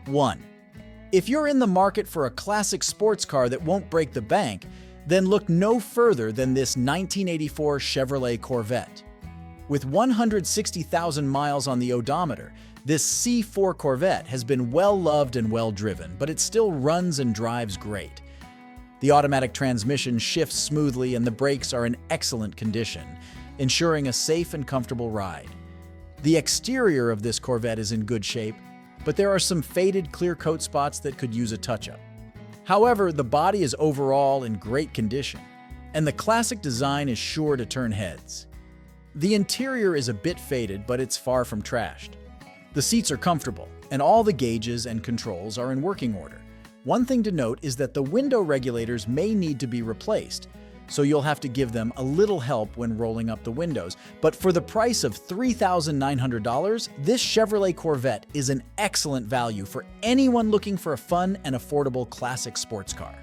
1. If you're in the market for a classic sports car that won't break the bank, then look no further than this 1984 Chevrolet Corvette. With 160,000 miles on the odometer, this C4 Corvette has been well loved and well driven, but it still runs and drives great. The automatic transmission shifts smoothly and the brakes are in excellent condition, ensuring a safe and comfortable ride. The exterior of this Corvette is in good shape, but there are some faded clear coat spots that could use a touch-up. However, the body is overall in great condition, and the classic design is sure to turn heads. The interior is a bit faded, but it's far from trashed. The seats are comfortable, and all the gauges and controls are in working order. One thing to note is that the window regulators may need to be replaced, so you'll have to give them a little help when rolling up the windows. But for the price of $3,900, this Chevrolet Corvette is an excellent value for anyone looking for a fun and affordable classic sports car.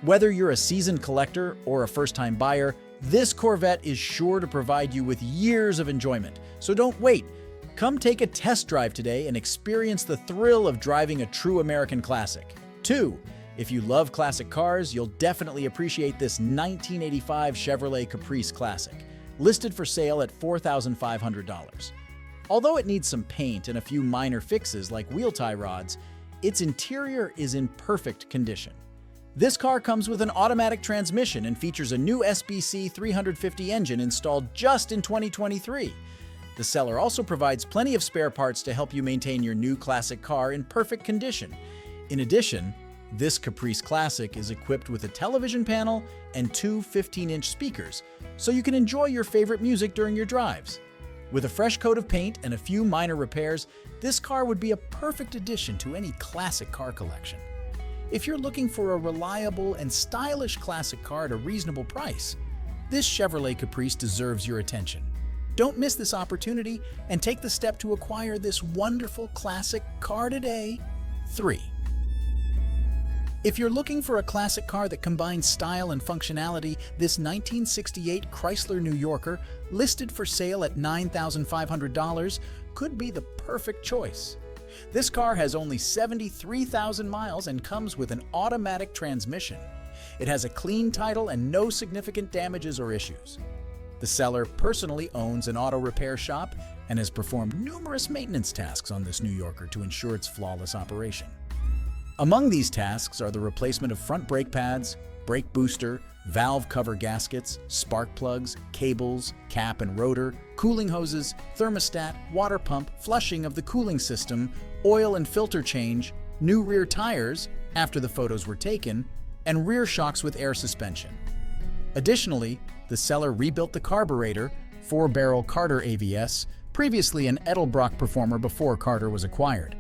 Whether you're a seasoned collector or a first-time buyer, this Corvette is sure to provide you with years of enjoyment. So don't wait. Come take a test drive today and experience the thrill of driving a true American classic. 2. If you love classic cars, you'll definitely appreciate this 1985 Chevrolet Caprice Classic, listed for sale at $4,500. Although it needs some paint and a few minor fixes like wheel tie rods, its interior is in perfect condition. This car comes with an automatic transmission and features a new SBC 350 engine installed just in 2023. The seller also provides plenty of spare parts to help you maintain your new classic car in perfect condition. In addition, this Caprice Classic is equipped with a television panel and two 15-inch speakers, so you can enjoy your favorite music during your drives. With a fresh coat of paint and a few minor repairs, this car would be a perfect addition to any classic car collection. If you're looking for a reliable and stylish classic car at a reasonable price, this Chevrolet Caprice deserves your attention. Don't miss this opportunity and take the step to acquire this wonderful classic car today. 3. If you're looking for a classic car that combines style and functionality, this 1968 Chrysler New Yorker, listed for sale at $9,500, could be the perfect choice. This car has only 73,000 miles and comes with an automatic transmission. It has a clean title and no significant damages or issues. The seller personally owns an auto repair shop and has performed numerous maintenance tasks on this New Yorker to ensure its flawless operation. Among these tasks are the replacement of front brake pads, brake booster, valve cover gaskets, spark plugs, cables, cap and rotor, cooling hoses, thermostat, water pump, flushing of the cooling system, oil and filter change, new rear tires after the photos were taken, and rear shocks with air suspension. Additionally, the seller rebuilt the carburetor, 4-barrel Carter AVS, previously an Edelbrock performer before Carter was acquired.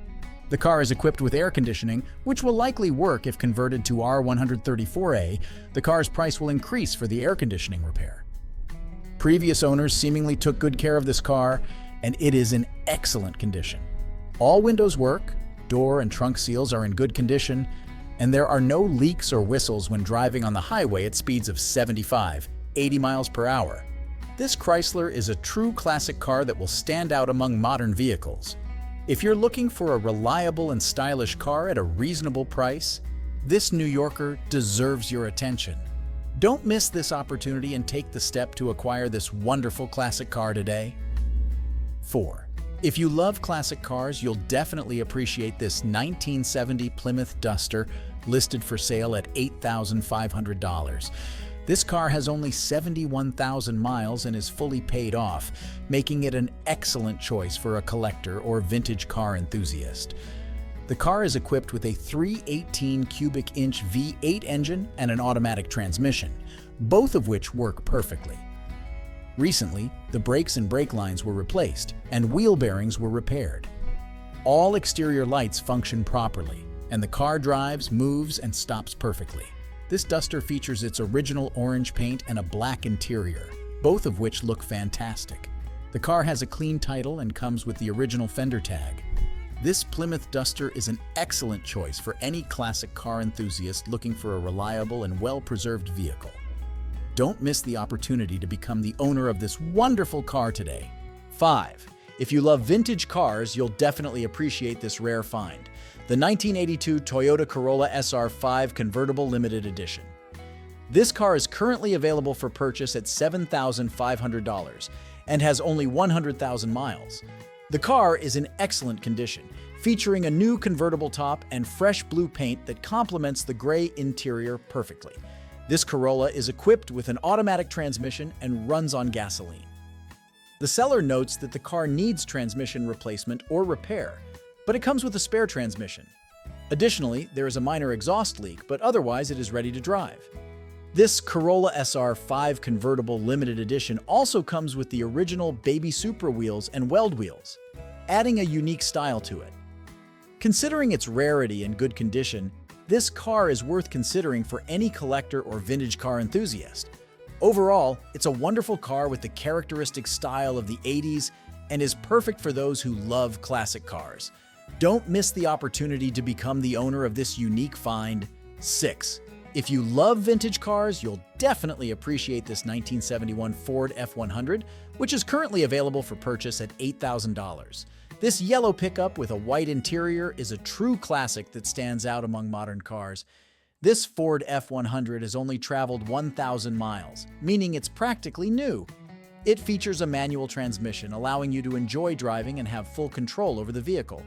The car is equipped with air conditioning, which will likely work if converted to R134A. The car's price will increase for the air conditioning repair. Previous owners seemingly took good care of this car, and it is in excellent condition. All windows work, door and trunk seals are in good condition, and there are no leaks or whistles when driving on the highway at speeds of 75, 80 miles per hour. This Chrysler is a true classic car that will stand out among modern vehicles. If you're looking for a reliable and stylish car at a reasonable price, this New Yorker deserves your attention. Don't miss this opportunity and take the step to acquire this wonderful classic car today. 4. If you love classic cars, you'll definitely appreciate this 1970 Plymouth Duster, listed for sale at $8,500. This car has only 71,000 miles and is fully paid off, making it an excellent choice for a collector or vintage car enthusiast. The car is equipped with a 318 cubic inch V8 engine and an automatic transmission, both of which work perfectly. Recently, the brakes and brake lines were replaced and wheel bearings were repaired. All exterior lights function properly, and the car drives, moves, and stops perfectly. This Duster features its original orange paint and a black interior, both of which look fantastic. The car has a clean title and comes with the original fender tag. This Plymouth Duster is an excellent choice for any classic car enthusiast looking for a reliable and well-preserved vehicle. Don't miss the opportunity to become the owner of this wonderful car today. 5. If you love vintage cars, you'll definitely appreciate this rare find. the 1982 Toyota Corolla SR5 Convertible Limited Edition. This car is currently available for purchase at $7,500 and has only 100,000 miles. The car is in excellent condition, featuring a new convertible top and fresh blue paint that complements the gray interior perfectly. This Corolla is equipped with an automatic transmission and runs on gasoline. The seller notes that the car needs transmission replacement or repair, but it comes with a spare transmission. Additionally, there is a minor exhaust leak, but otherwise it is ready to drive. This Corolla SR5 Convertible Limited Edition also comes with the original Baby Supra wheels and weld wheels, adding a unique style to it. Considering its rarity and good condition, this car is worth considering for any collector or vintage car enthusiast. Overall, it's a wonderful car with the characteristic style of the 80s and is perfect for those who love classic cars. Don't miss the opportunity to become the owner of this unique find. 6. If you love vintage cars, you'll definitely appreciate this 1971 Ford F100, which is currently available for purchase at $8,000. This yellow pickup with a white interior is a true classic that stands out among modern cars. This Ford F100 has only traveled 1,000 miles, meaning it's practically new. It features a manual transmission, allowing you to enjoy driving and have full control over the vehicle.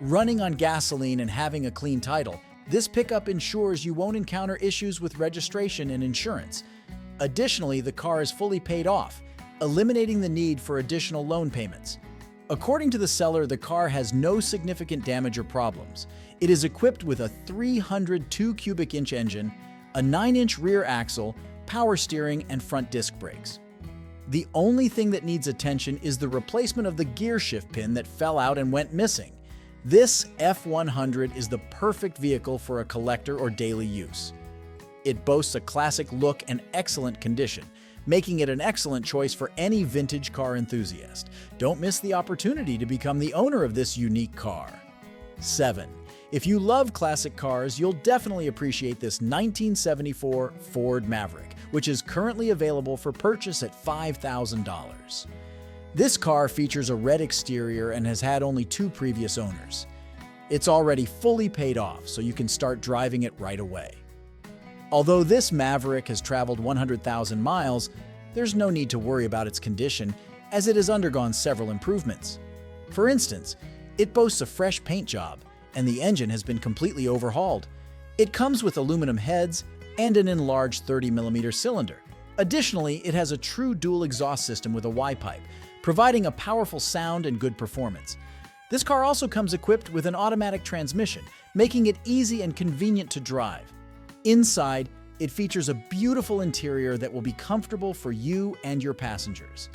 Running on gasoline and having a clean title, this pickup ensures you won't encounter issues with registration and insurance. Additionally, the car is fully paid off, eliminating the need for additional loan payments. According to the seller, the car has no significant damage or problems. It is equipped with a 302 cubic inch engine, a 9-inch rear axle, power steering, and front disc brakes. The only thing that needs attention is the replacement of the gear shift pin that fell out and went missing. This F100 is the perfect vehicle for a collector or daily use. It boasts a classic look and excellent condition, making it an excellent choice for any vintage car enthusiast. Don't miss the opportunity to become the owner of this unique car. 7. If you love classic cars, you'll definitely appreciate this 1974 Ford Maverick, which is currently available for purchase at $5,000. This car features a red exterior and has had only 2 previous owners. It's already fully paid off, so you can start driving it right away. Although this Maverick has traveled 100,000 miles, there's no need to worry about its condition, as it has undergone several improvements. For instance, it boasts a fresh paint job, and the engine has been completely overhauled. It comes with aluminum heads and an enlarged 30mm cylinder. Additionally, it has a true dual exhaust system with a Y-pipe, providing a powerful sound and good performance. This car also comes equipped with an automatic transmission, making it easy and convenient to drive. Inside, it features a beautiful interior that will be comfortable for you and your passengers.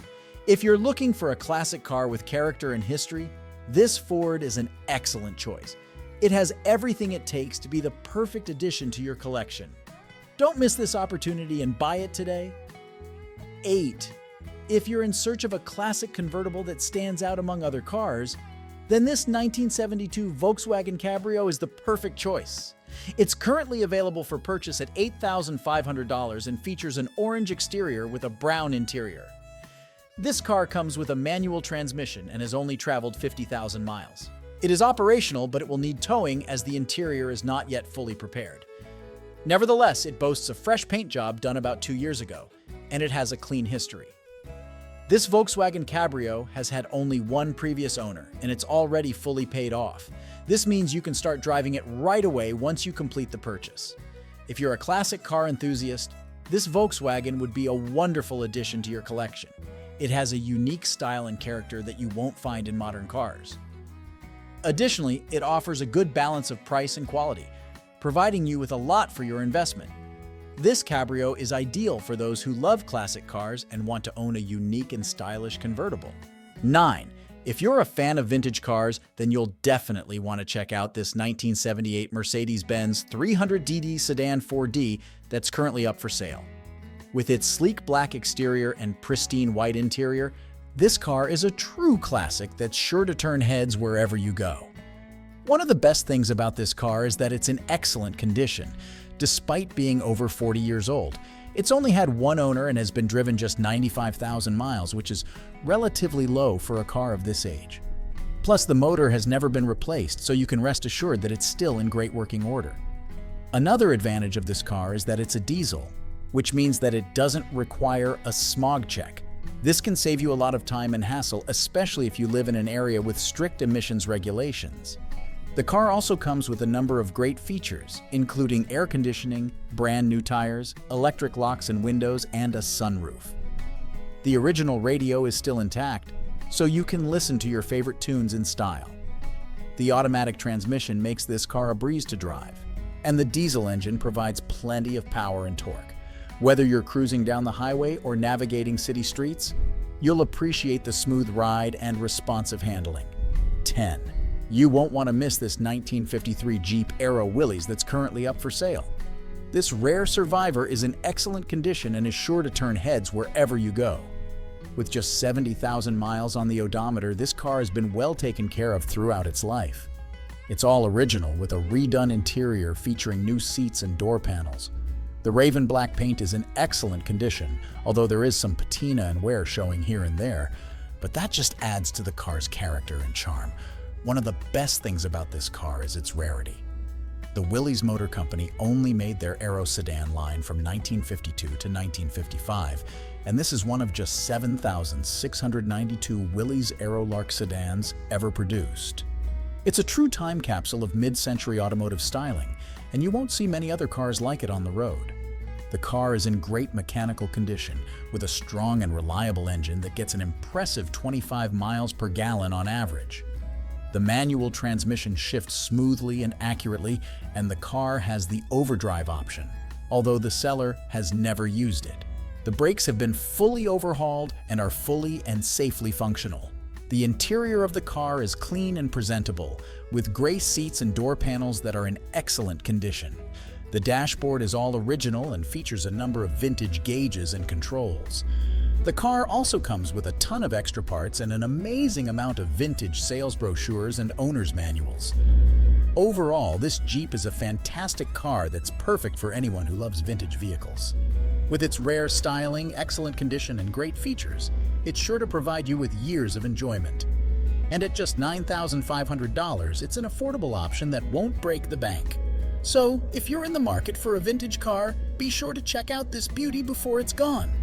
If you're looking for a classic car with character and history, this Ford is an excellent choice. It has everything it takes to be the perfect addition to your collection. Don't miss this opportunity and buy it today. 8. If you're in search of a classic convertible that stands out among other cars, then this 1972 Volkswagen Cabrio is the perfect choice. It's currently available for purchase at $8,500 and features an orange exterior with a brown interior. This car comes with a manual transmission and has only traveled 50,000 miles. It is operational, but it will need towing as the interior is not yet fully prepared. Nevertheless, it boasts a fresh paint job done about 2 years ago, and it has a clean history. This Volkswagen Cabrio has had only 1 previous owner, and it's already fully paid off. This means you can start driving it right away once you complete the purchase. If you're a classic car enthusiast, this Volkswagen would be a wonderful addition to your collection. It has a unique style and character that you won't find in modern cars. Additionally, it offers a good balance of price and quality, providing you with a lot for your investment. This Cabrio is ideal for those who love classic cars and want to own a unique and stylish convertible. 9. If you're a fan of vintage cars, then you'll definitely want to check out this 1978 Mercedes-Benz 300DD Sedan 4D that's currently up for sale. With its sleek black exterior and pristine white interior, this car is a true classic that's sure to turn heads wherever you go. One of the best things about this car is that it's in excellent condition. Despite being over 40 years old, it's only had 1 owner and has been driven just 95,000 miles, which is relatively low for a car of this age. Plus, the motor has never been replaced, so you can rest assured that it's still in great working order. Another advantage of this car is that it's a diesel, which means that it doesn't require a smog check. This can save you a lot of time and hassle, especially if you live in an area with strict emissions regulations. The car also comes with a number of great features, including air conditioning, brand new tires, electric locks and windows, and a sunroof. The original radio is still intact, so you can listen to your favorite tunes in style. The automatic transmission makes this car a breeze to drive, and the diesel engine provides plenty of power and torque. Whether you're cruising down the highway or navigating city streets, you'll appreciate the smooth ride and responsive handling. 10. You won't want to miss this 1953 Jeep Aero Willys that's currently up for sale. This rare survivor is in excellent condition and is sure to turn heads wherever you go. With just 70,000 miles on the odometer, this car has been well taken care of throughout its life. It's all original with a redone interior featuring new seats and door panels. The raven black paint is in excellent condition, although there is some patina and wear showing here and there, but that just adds to the car's character and charm. One of the best things about this car is its rarity. The Willys Motor Company only made their Aero sedan line from 1952 to 1955, and this is one of just 7,692 Willys Aero Lark sedans ever produced. It's a true time capsule of mid-century automotive styling, and you won't see many other cars like it on the road. The car is in great mechanical condition, with a strong and reliable engine that gets an impressive 25 miles per gallon on average. The manual transmission shifts smoothly and accurately, and the car has the overdrive option, although the seller has never used it. The brakes have been fully overhauled and are fully and safely functional. The interior of the car is clean and presentable, with gray seats and door panels that are in excellent condition. The dashboard is all original and features a number of vintage gauges and controls. The car also comes with a ton of extra parts and an amazing amount of vintage sales brochures and owner's manuals. Overall, this Jeep is a fantastic car that's perfect for anyone who loves vintage vehicles. With its rare styling, excellent condition, and great features, it's sure to provide you with years of enjoyment. And at just $9,500, it's an affordable option that won't break the bank. So, if you're in the market for a vintage car, be sure to check out this beauty before it's gone.